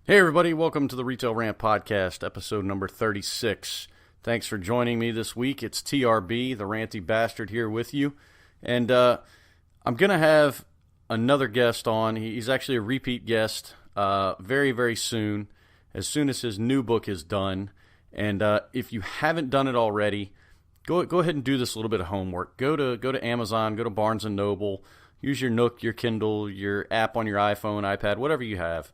Hey everybody, welcome to the Retail Rant Podcast, episode number 36. Thanks for joining me this week. It's TRB, the ranty bastard, here with you. And I'm going to have another guest on. He's actually a repeat guest very, very soon as his new book is done. And if you haven't done it already, go ahead and do this little bit of homework. Go to Amazon, go to Barnes & Noble, use your Nook, your Kindle, your app on your iPhone, iPad, whatever you have,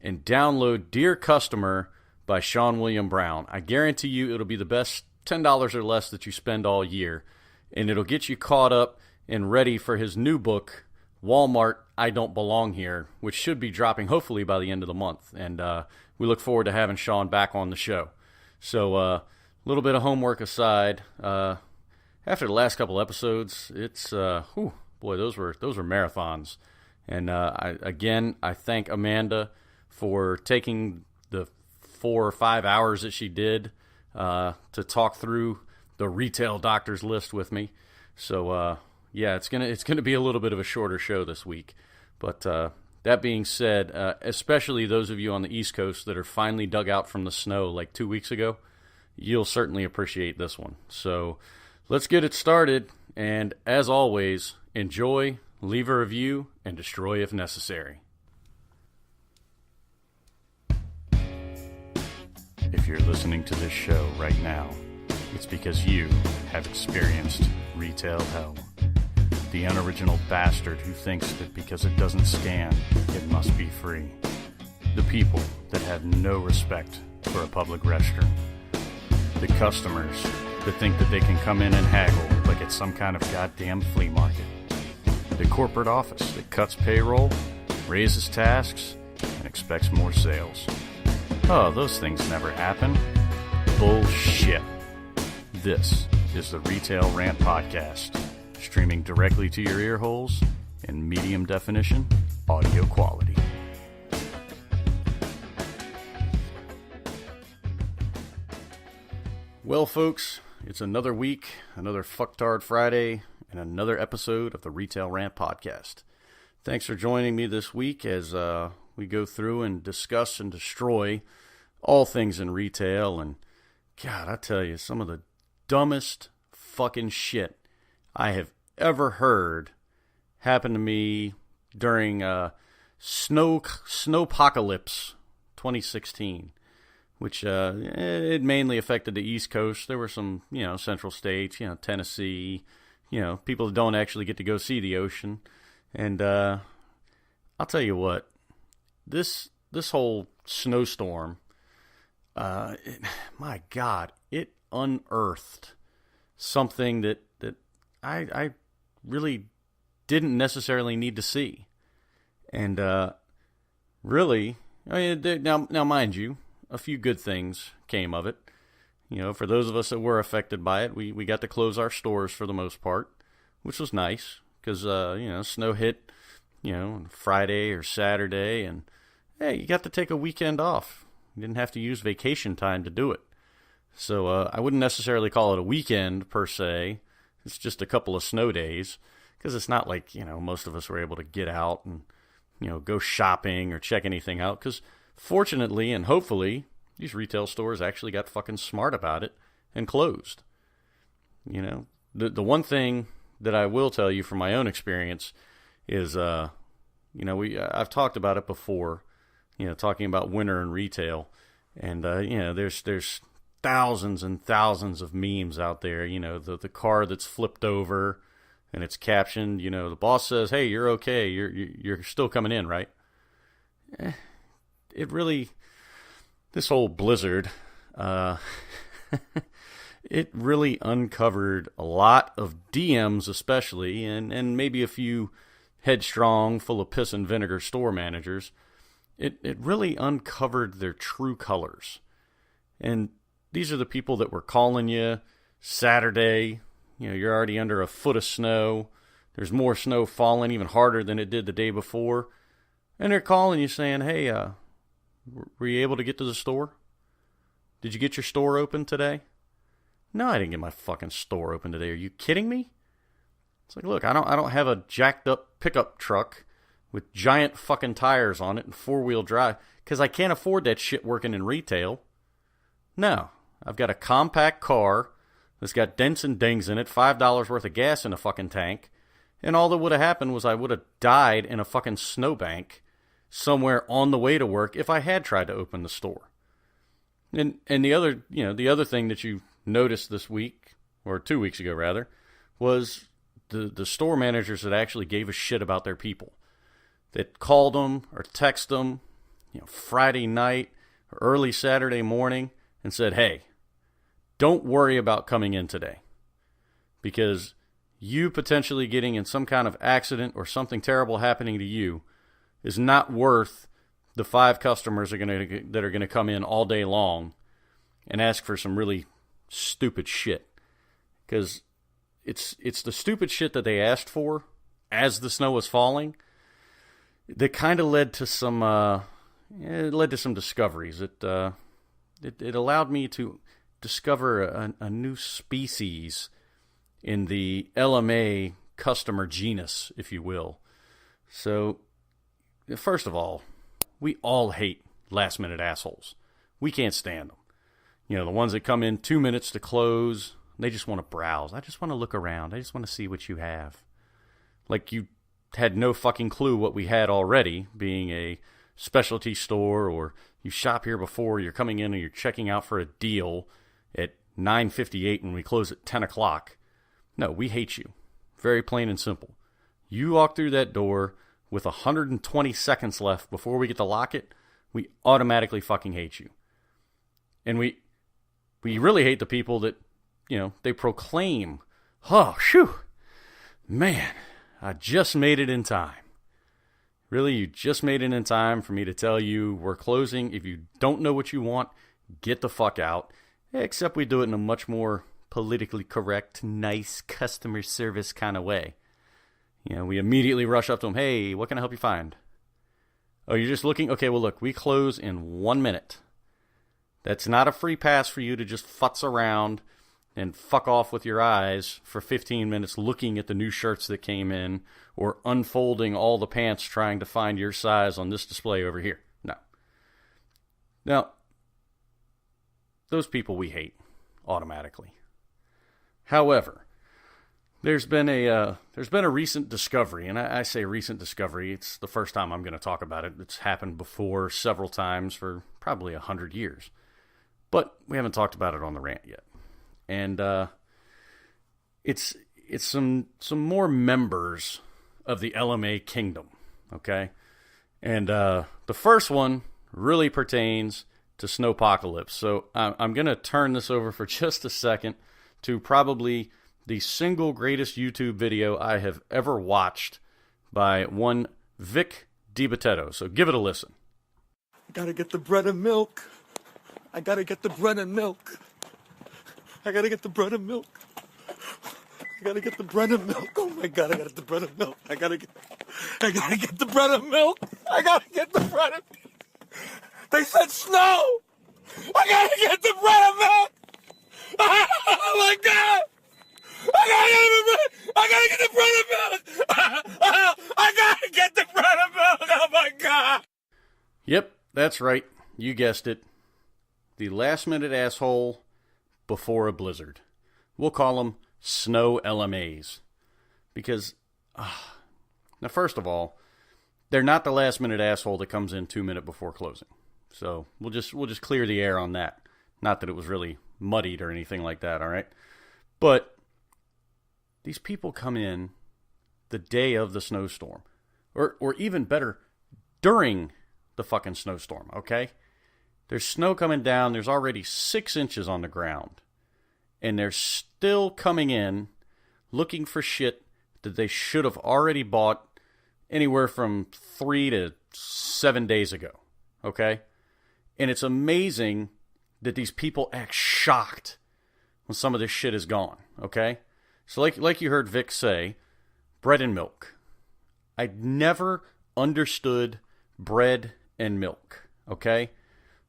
and download Dear Customer by Sean William Brown. I guarantee you it'll be the best $10 or less that you spend all year, and it'll get you caught up and ready for his new book, Walmart, I Don't Belong Here, which should be dropping hopefully by the end of the month. And we look forward to having Sean back on the show. So a little bit of homework aside, after the last couple episodes, it's, boy, those were marathons. And I thank Amanda for taking the 4 or 5 hours that she did to talk through the retail doctors list with me. So it's gonna be a little bit of a shorter show this week. But that being said, especially those of you on the East Coast that are finally dug out from the snow like 2 weeks ago, you'll certainly appreciate this one. So let's get it started. And as always, enjoy, leave a review, and destroy if necessary. If you're listening to this show right now, it's because you have experienced retail hell. The unoriginal bastard who thinks that because it doesn't scan, it must be free. The people that have no respect for a public restroom. The customers that think that they can come in and haggle like it's some kind of goddamn flea market. The corporate office that cuts payroll, raises tasks, and expects more sales. Oh, those things never happen. Bullshit. This is the Retail Rant Podcast, streaming directly to your ear holes in medium definition audio quality. Well, folks, it's another week, another Fucktard Friday, and another episode of the Retail Rant Podcast. Thanks for joining me this week as we go through and discuss and destroy all things in retail. And God, I tell you, some of the dumbest fucking shit I have ever heard happened to me during Snowpocalypse 2016, which it mainly affected the East Coast. There were some, central states, Tennessee, people that don't actually get to go see the ocean. And I'll tell you what, this whole snowstorm, my God, it unearthed something that I really didn't necessarily need to see. And really, now mind you, a few good things came of it. For those of us that were affected by it, we got to close our stores for the most part, which was nice because, snow hit, Friday or Saturday, and hey, you got to take a weekend off. You didn't have to use vacation time to do it. So I wouldn't necessarily call it a weekend per se. It's just a couple of snow days because it's not like, most of us were able to get out and, go shopping or check anything out because fortunately and hopefully these retail stores actually got fucking smart about it and closed. The one thing that I will tell you from my own experience is, I've talked about it before, talking about winter and retail. And, there's thousands and thousands of memes out there, the car that's flipped over and it's captioned, the boss says, hey, you're okay. You're still coming in, right? This whole blizzard, it really uncovered a lot of DMs especially, and maybe a few headstrong, full of piss and vinegar store managers. It really uncovered their true colors. And these are the people that were calling you Saturday. You're already under a foot of snow. There's more snow falling, even harder than it did the day before. And they're calling you saying, hey, were you able to get to the store? Did you get your store open today? No, I didn't get my fucking store open today. Are you kidding me? It's like, look, I don't have a jacked up pickup truck with giant fucking tires on it and four-wheel drive, because I can't afford that shit working in retail. No, I've got a compact car that's got dents and dings in it, $5 worth of gas in a fucking tank, and all that would have happened was I would have died in a fucking snowbank somewhere on the way to work if I had tried to open the store. And the other thing that you noticed this week, or 2 weeks ago rather, was the store managers that actually gave a shit about their people, that called them or text them, Friday night or early Saturday morning and said, hey, don't worry about coming in today, because you potentially getting in some kind of accident or something terrible happening to you is not worth the 5 customers that are going to come in all day long and ask for some really stupid shit. Because it's the stupid shit that they asked for as the snow was falling that kind of led to some discoveries. It allowed me to discover a new species in the LMA customer genus, if you will. So, first of all, we all hate last-minute assholes. We can't stand them. The ones that come in 2 minutes to close, they just want to browse. I just want to look around. I just want to see what you have. Like you had no fucking clue what we had already, being a specialty store, or you shop here before, you're coming in and you're checking out for a deal at 9:58 when we close at 10 o'clock. No, we hate you. Very plain and simple. You walk through that door with 120 seconds left before we get to lock it, we automatically fucking hate you. And we really hate the people that, they proclaim, oh, shoo, man, I just made it in time. Really, you just made it in time for me to tell you we're closing. If you don't know what you want, get the fuck out. Except we do it in a much more politically correct, nice customer service kind of way. We immediately rush up to them. Hey, what can I help you find? Oh, you're just looking? Okay, well, look, we close in 1 minute. That's not a free pass for you to just futz around and fuck off with your eyes for 15 minutes looking at the new shirts that came in or unfolding all the pants trying to find your size on this display over here. No. Now, those people we hate automatically. However, there's been a recent discovery, and I say recent discovery. It's the first time I'm going to talk about it. It's happened before several times for probably 100 years, but we haven't talked about it on the rant yet. And it's some more members of the LMA kingdom, okay? And the first one really pertains to Snowpocalypse. So I'm going to turn this over for just a second to probably the single greatest YouTube video I have ever watched by one Vic DiBattista. So give it a listen. I gotta get the bread and milk. I gotta get the bread and milk. I gotta get the bread and milk. I gotta get the bread and milk. Oh my God, I gotta get the bread and milk. I gotta get the bread and milk. I gotta get the bread and milk. They said snow. I gotta get the bread and milk. Oh my God. I gotta get the bread and milk. I gotta get the bread and milk. Oh my God. Yep, that's right. You guessed it. The last minute asshole before a blizzard. We'll call them snow LMAs. Because, now first of all, they're not the last minute asshole that comes in 2 minutes before closing. So we'll just clear the air on that. Not that it was really muddied or anything like that, all right? But these people come in the day of the snowstorm. Or even better, during the fucking snowstorm, okay? There's snow coming down. There's already 6 inches on the ground. And they're still coming in looking for shit that they should have already bought anywhere from 3 to 7 days ago, okay? And it's amazing that these people act shocked when some of this shit is gone, okay? So like you heard Vic say, bread and milk. I never understood bread and milk, okay?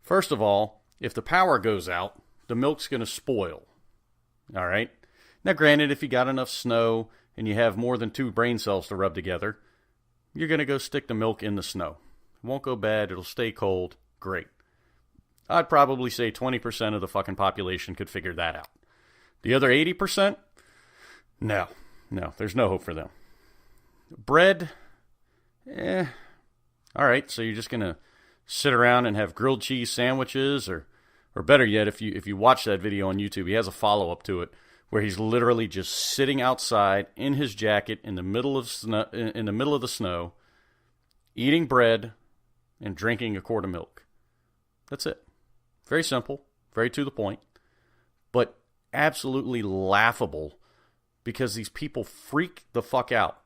First of all, if the power goes out, the milk's going to spoil, all right? Now, granted, if you got enough snow and you have more than 2 brain cells to rub together, you're going to go stick the milk in the snow. It won't go bad. It'll stay cold. Great. I'd probably say 20% of the fucking population could figure that out. The other 80%? No, there's no hope for them. Bread? All right, so you're just going to sit around and have grilled cheese sandwiches, or better yet, if you watch that video on YouTube, he has a follow-up to it where he's literally just sitting outside in his jacket in the middle of the snow, eating bread and drinking a quart of milk. That's it. Very simple, very to the point, but absolutely laughable because these people freak the fuck out.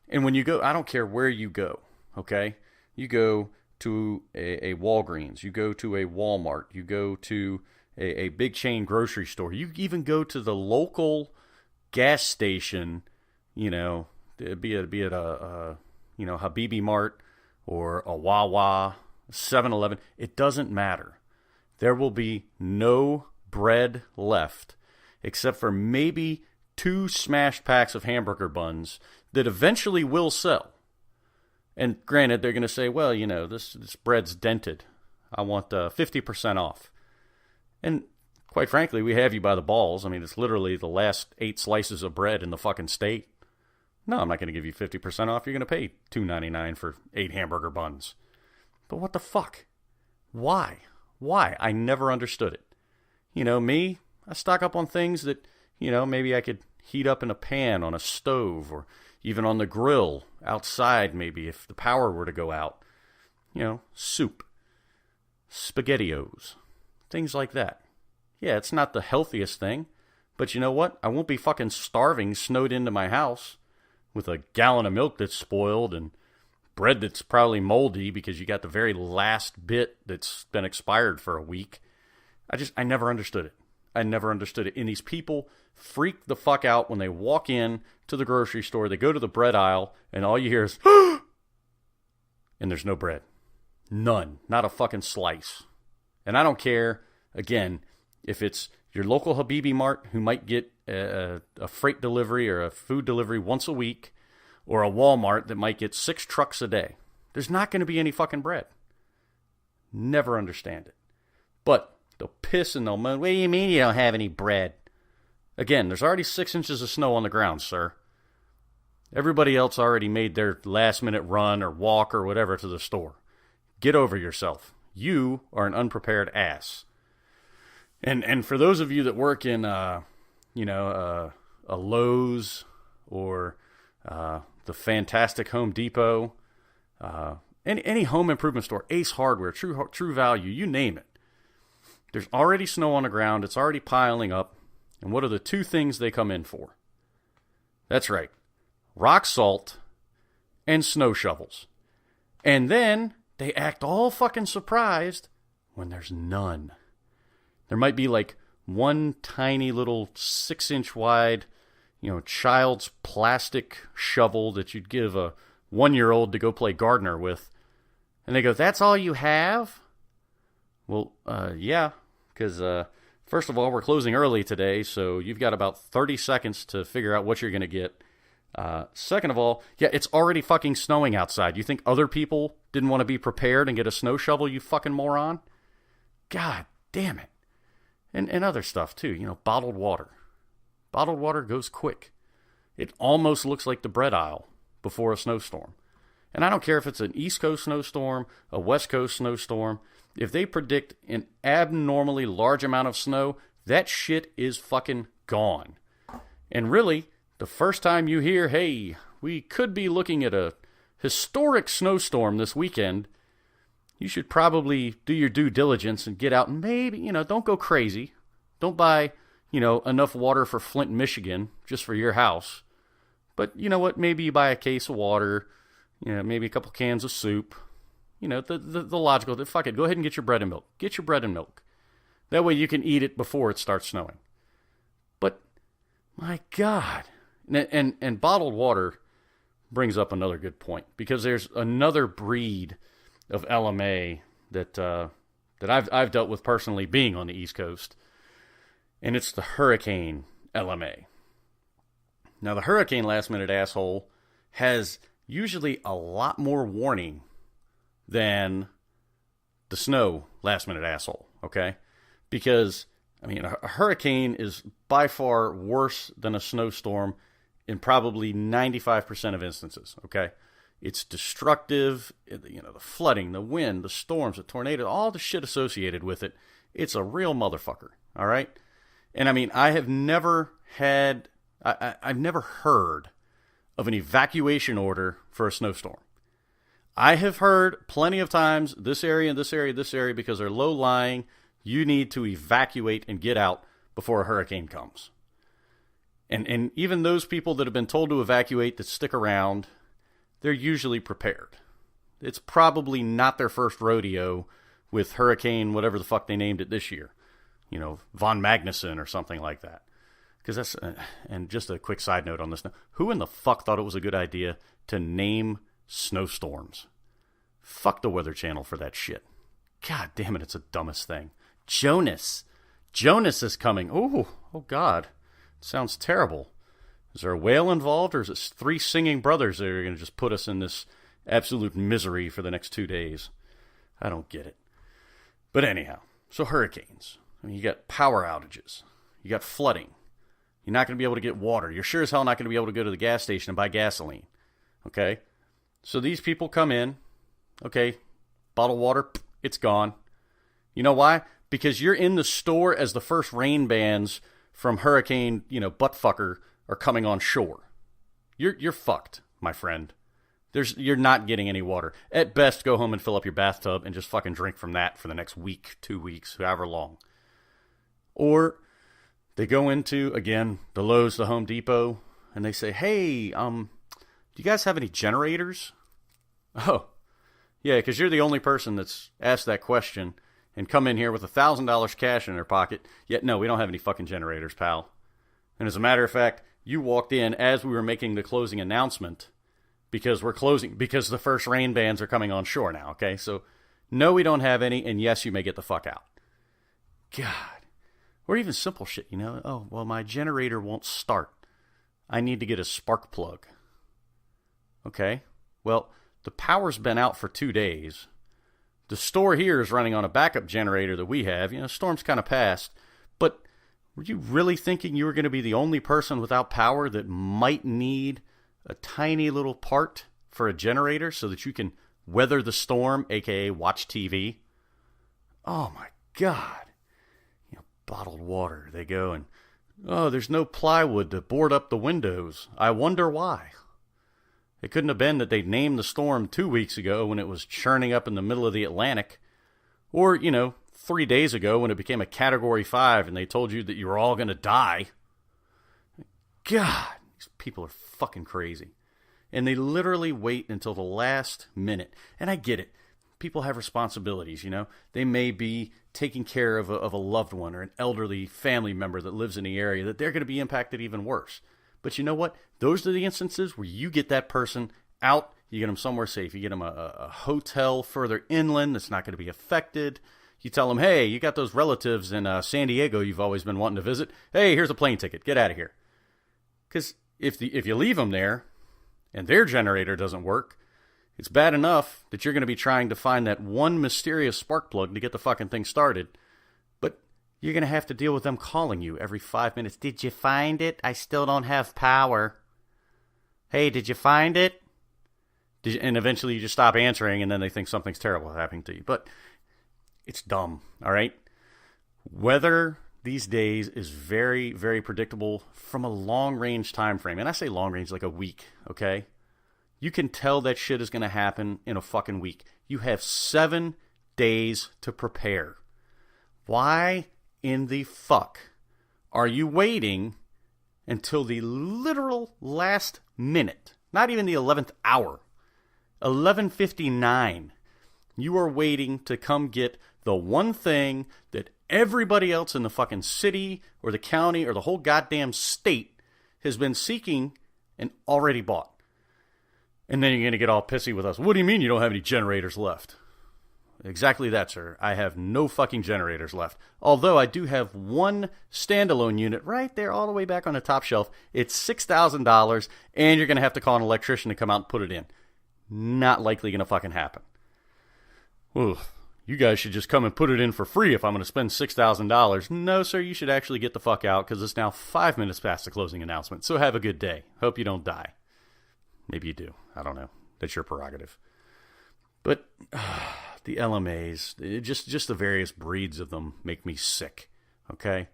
And when you go, I don't care where you go, okay? You go to a Walgreens, you go to a Walmart, you go to a big chain grocery store, you even go to the local gas station, be it a Habibi Mart or a Wawa, 7-Eleven, it doesn't matter. There will be no bread left except for maybe 2 smashed packs of hamburger buns that eventually will sell. And granted, they're going to say, well, this bread's dented. I want 50% off. And quite frankly, we have you by the balls. I mean, it's literally the last 8 slices of bread in the fucking state. No, I'm not going to give you 50% off. You're going to pay $2.99 for 8 hamburger buns. But what the fuck? Why? I never understood it. Me, I stock up on things that, maybe I could heat up in a pan on a stove or even on the grill outside maybe if the power were to go out. Soup, SpaghettiOs, things like that. Yeah, it's not the healthiest thing, but you know what? I won't be fucking starving snowed into my house with a gallon of milk that's spoiled and bread that's probably moldy because you got the very last bit that's been expired for a week. I never understood it. And these people freak the fuck out when they walk in to the grocery store. They go to the bread aisle, and all you hear is, and there's no bread. None. Not a fucking slice. And I don't care, again, if it's your local Habibi Mart who might get a freight delivery or a food delivery once a week, or a Walmart that might get 6 trucks a day. There's not going to be any fucking bread. Never understand it. But they'll piss and they'll moan, what do you mean you don't have any bread? Again, there's already 6 inches of snow on the ground, sir. Everybody else already made their last-minute run or walk or whatever to the store. Get over yourself. You are an unprepared ass. And for those of you that work in, a Lowe's or the fantastic Home Depot, any home improvement store, Ace Hardware, True Value, you name it. There's already snow on the ground. It's already piling up. And what are the 2 things they come in for? That's right. Rock salt and snow shovels. And then they act all fucking surprised when there's none. There might be like one tiny little 6-inch wide, child's plastic shovel that you'd give a 1-year-old to go play gardener with. And they go, that's all you have? Well, yeah, because first of all, we're closing early today, so you've got about 30 seconds to figure out what you're going to get. Second of all, yeah, it's already fucking snowing outside. You think other people didn't want to be prepared and get a snow shovel, you fucking moron? God damn it. And other stuff, too. Bottled water. Bottled water goes quick. It almost looks like the bread aisle before a snowstorm. And I don't care if it's an East Coast snowstorm, a West Coast snowstorm. If they predict an abnormally large amount of snow, that shit is fucking gone. And really, the first time you hear, hey, we could be looking at a historic snowstorm this weekend, you should probably do your due diligence and get out and maybe, don't go crazy. Don't buy, enough water for Flint, Michigan, just for your house. But you know what? Maybe you buy a case of water, maybe a couple cans of soup. The logical, fuck it, go ahead and get your bread and milk. Get your bread and milk. That way you can eat it before it starts snowing. But, my God. And bottled water brings up another good point, because there's another breed of LMA that I've dealt with personally being on the East Coast, and it's the Hurricane LMA. Now, the Hurricane last-minute asshole has usually a lot more warning than the snow last-minute asshole, okay? Because, I mean, a hurricane is by far worse than a snowstorm in probably 95% of instances, okay? It's destructive, the flooding, the wind, the storms, the tornado, all the shit associated with it. It's a real motherfucker, all right? And I mean, I've never heard of an evacuation order for a snowstorm. I have heard plenty of times, this area, because they're low-lying, you need to evacuate and get out before a hurricane comes. And even those people that have been told to evacuate that stick around, they're usually prepared. It's probably not their first rodeo with Hurricane, whatever the fuck they named it this year. Von Magnuson or something like that. Because that's, and just a quick side note on this. Who in the fuck thought it was a good idea to name snowstorms? Fuck the Weather Channel for that shit. God damn it, it's the dumbest thing. Jonas is coming. Oh God. Sounds terrible. Is there a whale involved, or is it 3 singing brothers that are going to just put us in this absolute misery for the next 2 days? I don't get it. But anyhow, so hurricanes. I mean, you got power outages. You got flooding. You're not going to be able to get water. You're sure as hell not going to be able to go to the gas station and buy gasoline. Okay? So these people come in. Okay, bottled water, it's gone. You know why? Because you're in the store as the first rain bands from Hurricane, buttfucker are coming on shore. You're fucked, my friend. You're not getting any water. At best, go home and fill up your bathtub and just fucking drink from that for the next week, 2 weeks, however long. Or they go into, again, the Lowe's, the Home Depot, and they say, hey, do you guys have any generators? Oh, yeah, because you're the only person that's asked that question and come in here with $1,000 cash in their pocket, yet no, we don't have any fucking generators, pal. And as a matter of fact, you walked in as we were making the closing announcement because we're closing, because the first rain bands are coming on shore now, okay? So, no, we don't have any, and yes, you may get the fuck out. God. Or even simple shit, oh, well, my generator won't start. I need to get a spark plug. Okay, well, the power's been out for 2 days. The store here is running on a backup generator that we have. Storm's kind of passed. But were you really thinking you were going to be the only person without power that might need a tiny little part for a generator so that you can weather the storm, aka watch TV? Oh my God. Bottled water. They go and, oh, there's no plywood to board up the windows. I wonder why. It couldn't have been that they'd named the storm 2 weeks ago when it was churning up in the middle of the Atlantic. Or, 3 days ago when it became a Category 5 and they told you that you were all going to die. God, these people are fucking crazy. And they literally wait until the last minute. And I get it. People have responsibilities, They may be taking care of a loved one or an elderly family member that lives in the area that they're going to be impacted even worse. But you know what? Those are the instances where you get that person out, you get them somewhere safe. You get them a hotel further inland that's not going to be affected. You tell them, hey, you got those relatives in San Diego you've always been wanting to visit. Hey, here's a plane ticket. Get out of here. Because if you leave them there and their generator doesn't work, it's bad enough that you're going to be trying to find that one mysterious spark plug to get the fucking thing started. But you're going to have to deal with them calling you every 5 minutes. Did you find it? I still don't have power. Hey, did you find it? And eventually you just stop answering and then they think something's terrible happening to you. But it's dumb, all right? Weather these days is very, very predictable from a long-range time frame. And I say long-range like a week, okay? You can tell that shit is going to happen in a fucking week. You have 7 days to prepare. Why in the fuck are you waiting until the literal last minute? Not even the 11th hour. 11:59. You are waiting to come get the one thing that everybody else in the fucking city or the county or the whole goddamn state has been seeking and already bought. And then you're going to get all pissy with us. What do you mean you don't have any generators left? Exactly that, sir. I have no fucking generators left. Although I do have one standalone unit right there all the way back on the top shelf. It's $6,000, and you're going to have to call an electrician to come out and put it in. Not likely going to fucking happen. Ooh, you guys should just come and put it in for free if I'm going to spend $6,000. No, sir, you should actually get the fuck out because it's now 5 minutes past the closing announcement. So have a good day. Hope you don't die. Maybe you do. I don't know. That's your prerogative. But the LMAs, just the various breeds of them make me sick, okay?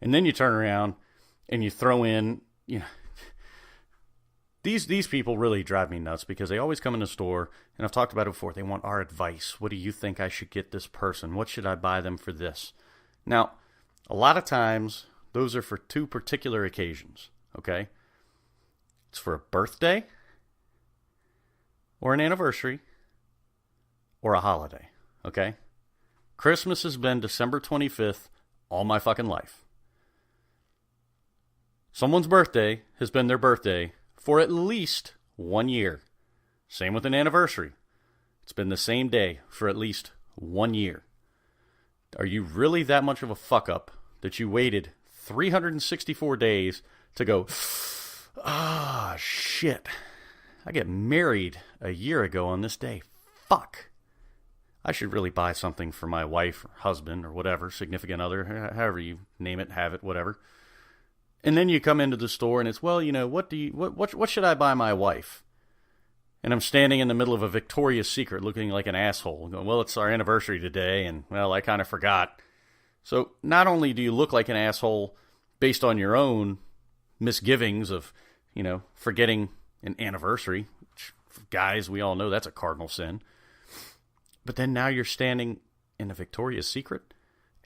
And then you turn around and you throw in, these people really drive me nuts because they always come in the store, and I've talked about it before, they want our advice. What do you think I should get this person? What should I buy them for this? Now, a lot of times, those are for two particular occasions, okay? It's for a birthday, or an anniversary, or a holiday, okay? Christmas has been December 25th all my fucking life. Someone's birthday has been their birthday for at least 1 year. Same with an anniversary. It's been the same day for at least 1 year. Are you really that much of a fuck up that you waited 364 days to go, shit, I get married a year ago on this day. Fuck. I should really buy something for my wife or husband or whatever, significant other, however you name it, have it, whatever. And then you come into the store and it's, well, what should I buy my wife? And I'm standing in the middle of a Victoria's Secret looking like an asshole. Going, well, it's our anniversary today, and, well, I kind of forgot. So not only do you look like an asshole based on your own misgivings of, forgetting an anniversary, which, guys, we all know that's a cardinal sin. But then now you're standing in a Victoria's Secret.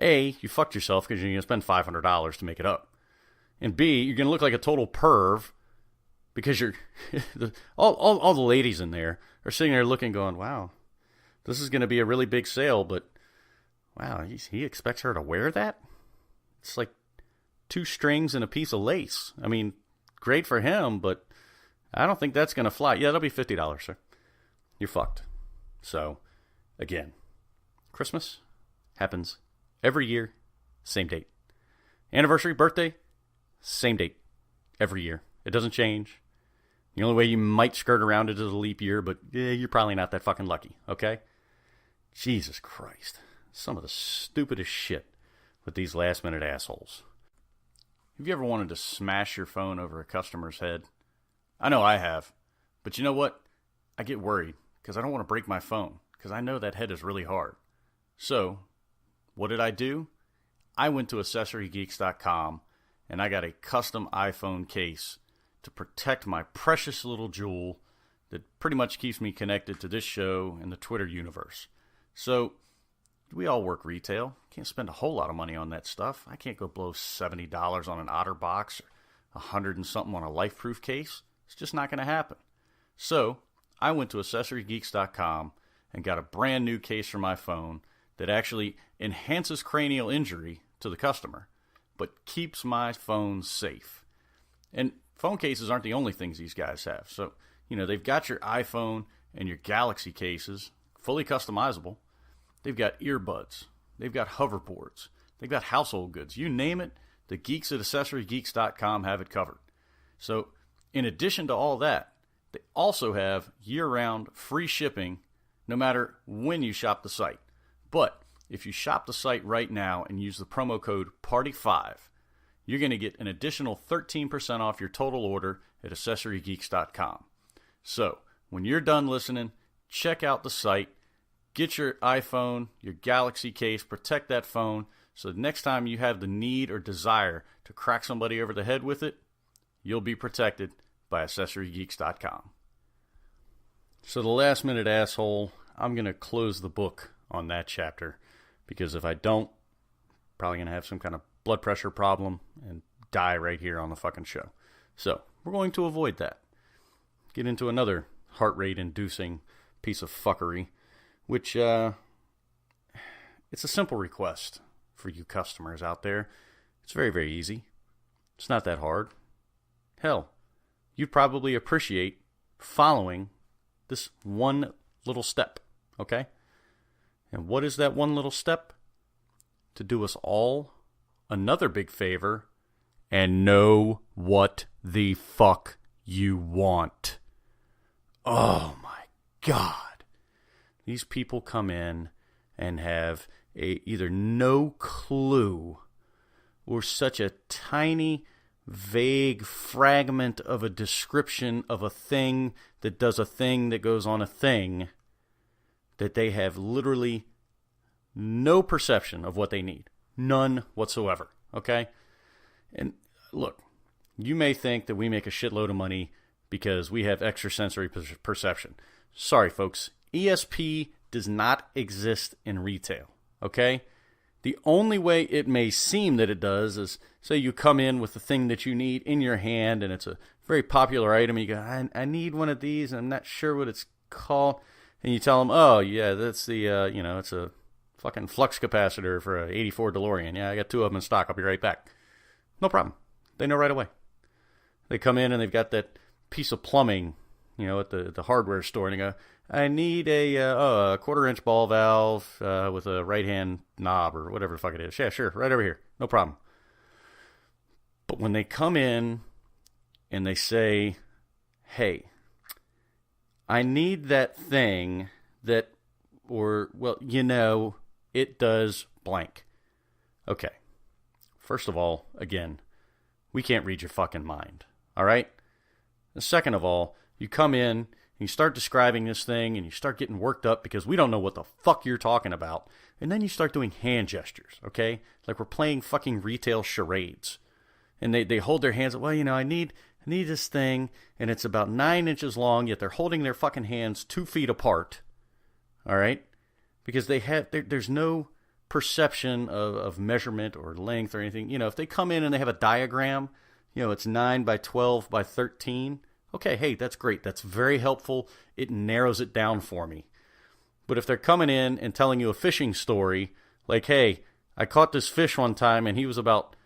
A, you fucked yourself because you're going to spend $500 to make it up. And B, you're going to look like a total perv because you're all the ladies in there are sitting there looking, going, wow, this is going to be a really big sale, but wow, he expects her to wear that? It's like 2 strings and a piece of lace. I mean, great for him, but I don't think that's going to fly. Yeah, that'll be $50, sir. You're fucked. So, again, Christmas happens every year, same date. Anniversary, birthday, same date every year. It doesn't change. The only way you might skirt around it is a leap year, but you're probably not that fucking lucky, okay? Jesus Christ. Some of the stupidest shit with these last-minute assholes. Have you ever wanted to smash your phone over a customer's head? I know I have. But you know what? I get worried because I don't want to break my phone because I know that head is really hard. So, what did I do? I went to AccessoryGeeks.com and I got a custom iPhone case to protect my precious little jewel that pretty much keeps me connected to this show and the Twitter universe. So, we all work retail. Can't spend a whole lot of money on that stuff. I can't go blow $70 on an OtterBox or $100 and something on a LifeProof case. It's just not going to happen. So, I went to AccessoryGeeks.com and got a brand new case for my phone that actually enhances cranial injury to the customer, but keeps my phone safe. And phone cases aren't the only things these guys have. So, they've got your iPhone and your Galaxy cases, fully customizable. They've got earbuds. They've got hoverboards. They've got household goods. You name it, the geeks at AccessoryGeeks.com have it covered. So, in addition to all that, they also have year-round free shipping no matter when you shop the site. But if you shop the site right now and use the promo code PARTY5, you're going to get an additional 13% off your total order at AccessoryGeeks.com. So, when you're done listening, check out the site, get your iPhone, your Galaxy case, protect that phone, so the next time you have the need or desire to crack somebody over the head with it, you'll be protected by AccessoryGeeks.com. So the last minute asshole, I'm going to close the book on that chapter, because if I don't, probably going to have some kind of blood pressure problem and die right here on the fucking show. So we're going to avoid that. Get into another heart rate inducing piece of fuckery, which it's a simple request for you customers out there. It's very, very easy. It's not that hard. Hell, you'd probably appreciate following this one little step, okay? And what is that one little step? To do us all another big favor and know what the fuck you want. Oh my God. These people come in and have either no clue or such a tiny, vague fragment of a description of a thing that does a thing that goes on a thing that they have literally no perception of what they need. None whatsoever. Okay? And look, you may think that we make a shitload of money because we have extrasensory perception. Sorry, folks. ESP does not exist in retail. Okay? The only way it may seem that it does is, say you come in with the thing that you need in your hand, and it's a very popular item, and you go, I need one of these, and I'm not sure what it's called. And you tell them, oh, yeah, that's the, it's a fucking flux capacitor for an 84 DeLorean. Yeah, I got 2 of them in stock. I'll be right back. No problem. They know right away. They come in, and they've got that piece of plumbing, at the hardware store, and they go, I need a 1/4-inch ball valve with a right-hand knob or whatever the fuck it is. Yeah, sure, right over here. No problem. But when they come in and they say, hey, I need that thing that, it does blank. Okay. First of all, again, we can't read your fucking mind. All right? And second of all, you come in, you start describing this thing, and you start getting worked up because we don't know what the fuck you're talking about. And then you start doing hand gestures, okay? Like we're playing fucking retail charades. And they hold their hands up, I need this thing, and it's about 9 inches long, yet they're holding their fucking hands 2 feet apart, all right? Because there's no perception of measurement or length or anything. If they come in and they have a diagram, it's 9 by 12 by 13, okay, hey, that's great. That's very helpful. It narrows it down for me. But if they're coming in and telling you a fishing story, like, hey, I caught this fish one time and he was about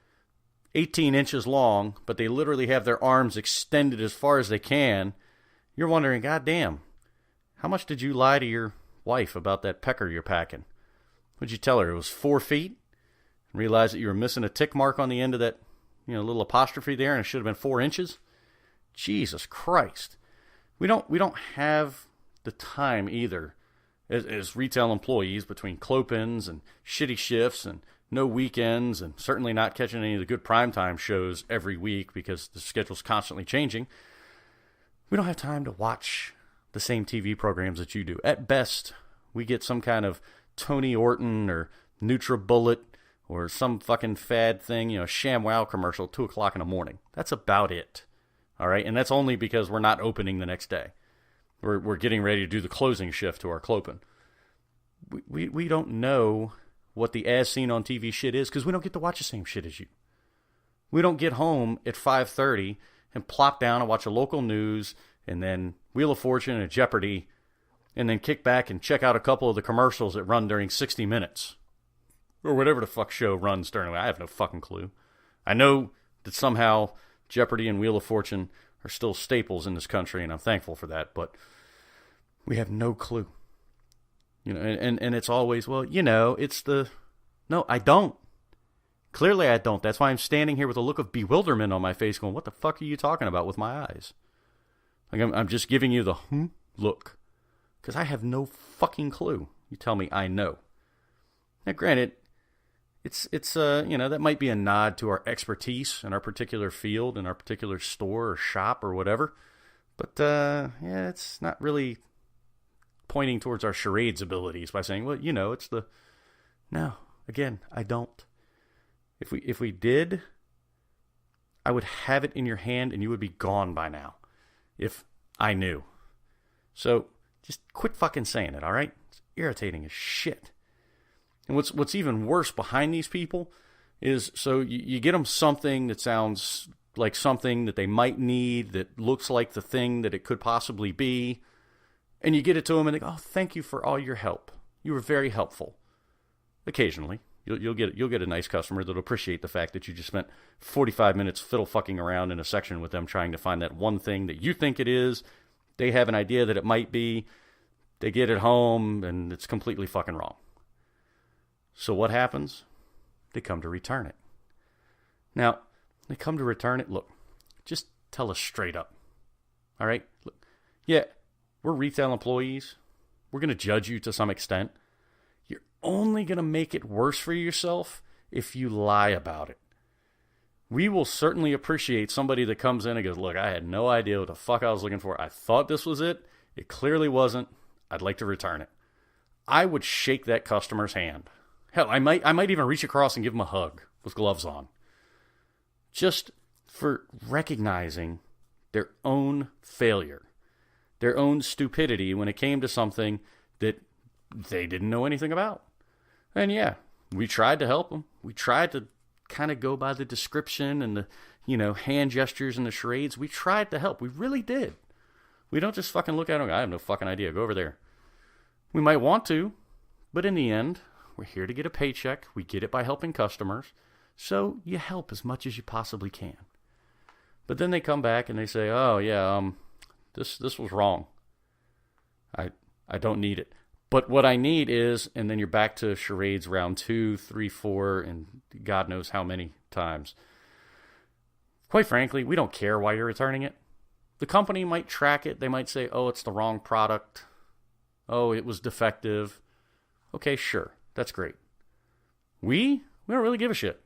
18 inches long, but they literally have their arms extended as far as they can, you're wondering, God damn, how much did you lie to your wife about that pecker you're packing? What'd you tell her? It was 4 feet? And realize that you were missing a tick mark on the end of that, little apostrophe there, and it should have been 4 inches? Jesus Christ. We don't have the time either as retail employees between clopins and shitty shifts and no weekends and certainly not catching any of the good primetime shows every week because the schedule's constantly changing. We don't have time to watch the same TV programs that you do. At best, we get some kind of Tony Orton or NutriBullet or some fucking fad thing, ShamWow commercial at 2 o'clock in the morning. That's about it. All right, and that's only because we're not opening the next day. We're getting ready to do the closing shift to our clopin. We don't know what the as seen on TV shit is because we don't get to watch the same shit as you. We don't get home at 5:30 and plop down and watch a local news and then Wheel of Fortune and Jeopardy and then kick back and check out a couple of the commercials that run during 60 Minutes or whatever the fuck show runs during. I have no fucking clue. I know that somehow Jeopardy and Wheel of Fortune are still staples in this country, and I'm thankful for that, but we have no clue. And it's always, it's the... No, I don't. Clearly I don't. That's why I'm standing here with a look of bewilderment on my face going, what the fuck are you talking about with my eyes? Like I'm just giving you the look. Because I have no fucking clue. You tell me I know. Now, granted, it's that might be a nod to our expertise in our particular field, in our particular store or shop or whatever. But, it's not really pointing towards our charades abilities by saying, it's the... No, again, I don't. If we did, I would have it in your hand and you would be gone by now. If I knew. So, just quit fucking saying it, all right? It's irritating as shit. And what's even worse behind these people is, so you get them something that sounds like something that they might need, that looks like the thing that it could possibly be, and you get it to them and they go, oh, thank you for all your help. You were very helpful. Occasionally, you'll get a nice customer that'll appreciate the fact that you just spent 45 minutes fiddle fucking around in a section with them trying to find that one thing that you think it is. They have an idea that it might be. They get it home and it's completely fucking wrong. So what happens? They come to return it. Now, they come to return it. Look, just tell us straight up. All right? Look, yeah, we're retail employees. We're going to judge you to some extent. You're only going to make it worse for yourself if you lie about it. We will certainly appreciate somebody that comes in and goes, look, I had no idea what the fuck I was looking for. I thought this was it. It clearly wasn't. I'd like to return it. I would shake that customer's hand. Hell, I might even reach across and give them a hug with gloves on. Just for recognizing their own failure, their own stupidity when it came to something that they didn't know anything about. And yeah, we tried to help them. We tried to kind of go by the description and the, hand gestures and the charades. We tried to help. We really did. We don't just fucking look at them. I have no fucking idea. Go over there. We might want to, but in the end, we're here to get a paycheck. We get it by helping customers. So you help as much as you possibly can. But then they come back and they say, oh yeah, this was wrong. I don't need it. But what I need is, and then you're back to charades round 2, 3, 4, and God knows how many times. Quite frankly, we don't care why you're returning it. The company might track it. They might say, oh, it's the wrong product. Oh, it was defective. Okay, sure. That's great. We don't really give a shit.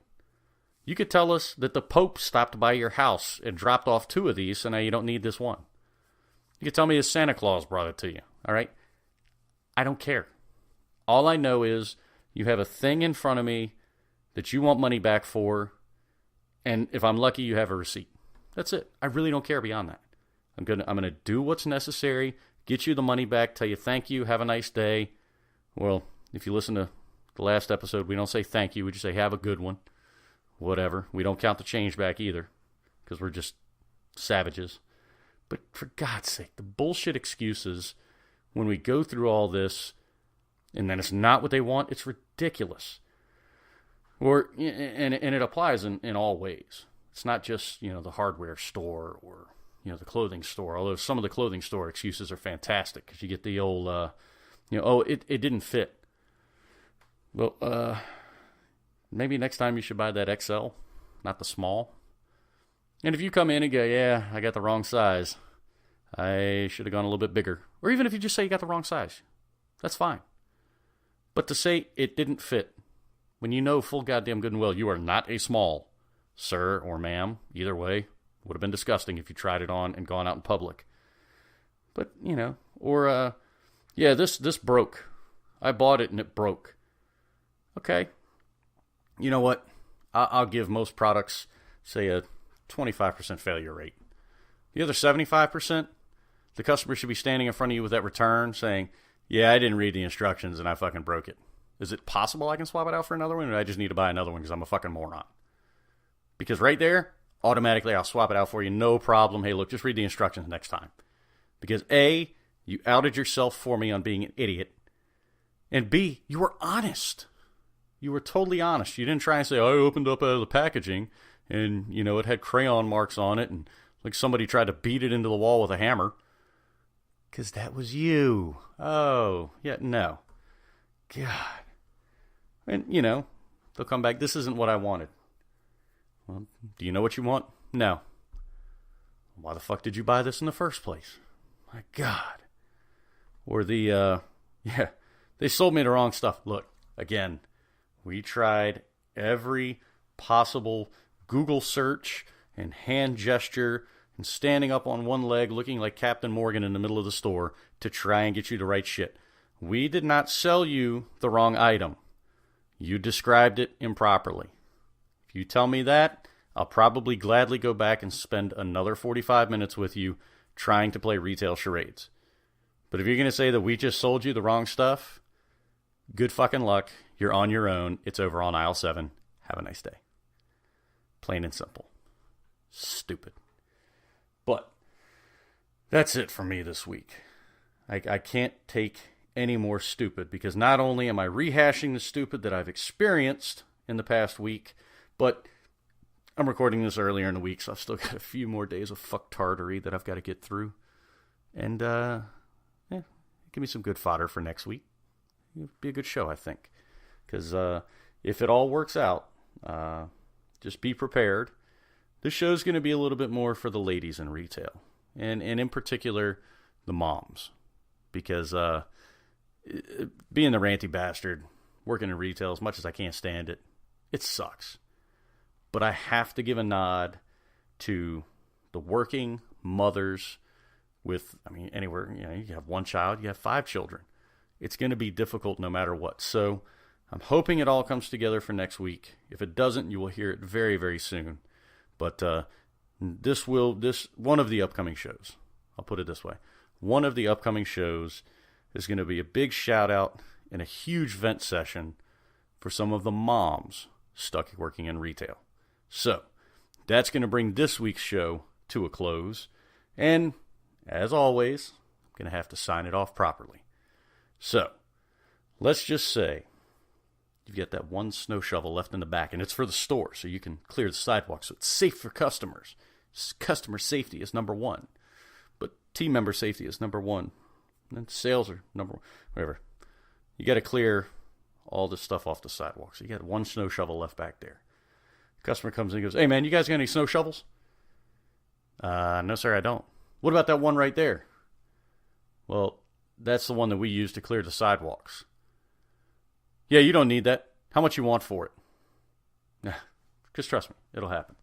You could tell us that the Pope stopped by your house and dropped off 2 of these, so now you don't need this one. You could tell me that Santa Claus brought it to you, all right? I don't care. All I know is you have a thing in front of me that you want money back for, and if I'm lucky, you have a receipt. That's it. I really don't care beyond that. I'm gonna do what's necessary, get you the money back, tell you thank you, have a nice day. Well, if you listen to the last episode, we don't say thank you, we just say have a good one. Whatever. We don't count the change back either, because we're just savages. But for God's sake, the bullshit excuses when we go through all this, and then it's not what they want, it's ridiculous. And it applies in all ways. It's not just, the hardware store or, the clothing store, although some of the clothing store excuses are fantastic, because you get the old, it didn't fit. Well, maybe next time you should buy that XL, not the small. And if you come in and go, yeah, I got the wrong size, I should have gone a little bit bigger. Or even if you just say you got the wrong size, that's fine. But to say it didn't fit, when you know full goddamn good and well you are not a small, sir or ma'am, either way, would have been disgusting if you tried it on and gone out in public. But, this broke. I bought it and it broke. Okay. You know what? I'll give most products, say, a 25% failure rate. The other 75%, the customer should be standing in front of you with that return saying, yeah, I didn't read the instructions and I fucking broke it. Is it possible I can swap it out for another one, or I just need to buy another one because I'm a fucking moron? Because right there, automatically I'll swap it out for you, no problem. Hey, look, just read the instructions next time. Because A, you outed yourself for me on being an idiot. And B, you were honest. You were totally honest. You didn't try and say, I opened up the packaging and, it had crayon marks on it and like somebody tried to beat it into the wall with a hammer. Because that was you. Oh, yeah, no. God. And, they'll come back, this isn't what I wanted. Well, do you know what you want? No. Why the fuck did you buy this in the first place? My God. Or they sold me the wrong stuff. Look, again, we tried every possible Google search and hand gesture and standing up on one leg looking like Captain Morgan in the middle of the store to try and get you the right shit. We did not sell you the wrong item. You described it improperly. If you tell me that, I'll probably gladly go back and spend another 45 minutes with you trying to play retail charades. But if you're going to say that we just sold you the wrong stuff, good fucking luck. You're on your own. It's over on aisle 7. Have a nice day. Plain and simple. Stupid. But that's it for me this week. I can't take any more stupid, because not only am I rehashing the stupid that I've experienced in the past week, but I'm recording this earlier in the week, so I've still got a few more days of fucktardery that I've got to get through. And, give me some good fodder for next week. It'll be a good show, I think. Because if it all works out, just be prepared. This show's going to be a little bit more for the ladies in retail, and in particular, the moms. Because being the ranty bastard, working in retail, as much as I can't stand it, it sucks. But I have to give a nod to the working mothers with, anywhere, you have one child, you have 5 children. It's going to be difficult no matter what. So I'm hoping it all comes together for next week. If it doesn't, you will hear it very, very soon. But this one of the upcoming shows, I'll put it this way, one of the upcoming shows is going to be a big shout out and a huge vent session for some of the moms stuck working in retail. So that's going to bring this week's show to a close. And as always, I'm going to have to sign it off properly. So let's just say you've got that one snow shovel left in the back, and it's for the store, so you can clear the sidewalk, so it's safe for customers. Customer safety is number one, but team member safety is number one. And then sales are number one. Whatever. You got to clear all this stuff off the sidewalk. So you got one snow shovel left back there. Customer comes in and goes, "Hey man, you guys got any snow shovels?" No sir, I don't. What about that one right there? Well, that's the one that we use to clear the sidewalks. Yeah, you don't need that. How much you want for it? Nah, because trust me, it'll happen.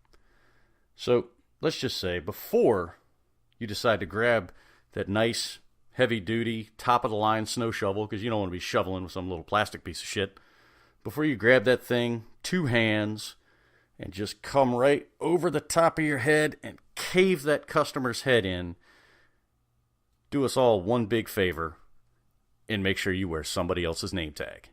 So let's just say before you decide to grab that nice, heavy-duty, top-of-the-line snow shovel, because you don't want to be shoveling with some little plastic piece of shit, before you grab that thing, 2 hands, and just come right over the top of your head and cave that customer's head in, do us all one big favor and make sure you wear somebody else's name tag.